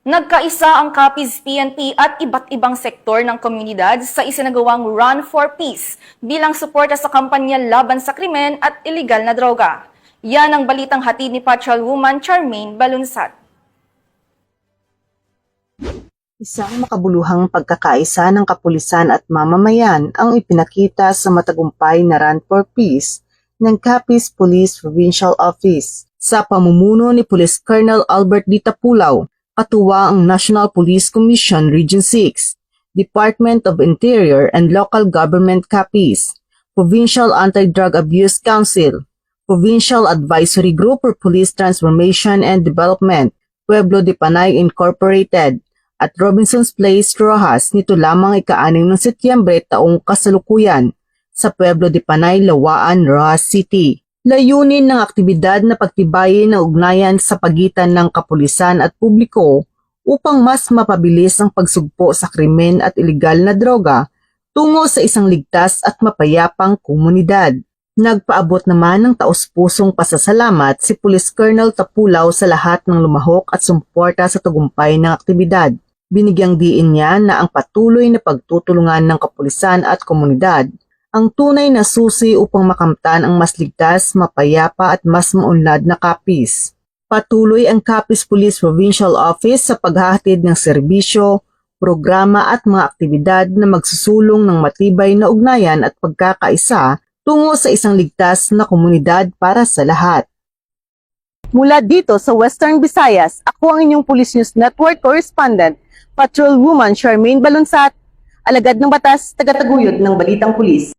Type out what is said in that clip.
Nagkaisa ang Capiz PNP at iba't ibang sektor ng komunidad sa isinagawang Run for Peace bilang suporta sa kampanya laban sa krimen at iligal na droga. Yan ang balitang hatid ni Patrolwoman Charmaine Balunsat. Isang makabuluhang pagkakaisa ng kapulisan at mamamayan ang ipinakita sa matagumpay na Run for Peace ng Capiz Police Provincial Office sa pamumuno ni Police Colonel Albert D. Tapulaw, katuwa ang National Police Commission Region 6, Department of Interior and Local Government Capiz, Provincial Anti-Drug Abuse Council, Provincial Advisory Group for Police Transformation and Development, Pueblo de Panay Incorporated, at Robinson's Place, Rojas nito lamang ika-6 ng Setyembre taong kasalukuyan sa Pueblo de Panay, Lawaan, Rojas City. Layunin ng aktibidad na pagtibayin ng ugnayan sa pagitan ng kapulisan at publiko upang mas mapabilis ang pagsugpo sa krimen at iligal na droga tungo sa isang ligtas at mapayapang komunidad. Nagpaabot naman ng taos-pusong pasasalamat si Police Colonel Tapulaw sa lahat ng lumahok at sumuporta sa tagumpay ng aktibidad. Binigyang diin niya na ang patuloy na pagtutulungan ng kapulisan at komunidad ang tunay na susi upang makamtan ang mas ligtas, mapayapa at mas maunlad na Capiz. Patuloy ang Capiz Police Provincial Office sa paghahatid ng serbisyo, programa at mga aktibidad na magsusulong ng matibay na ugnayan at pagkakaisa tungo sa isang ligtas na komunidad para sa lahat. Mula dito sa Western Visayas, ako ang inyong Police News Network correspondent, Patrolwoman Charmaine Balunsat, alagad ng batas, tagataguyod ng Balitang Pulis.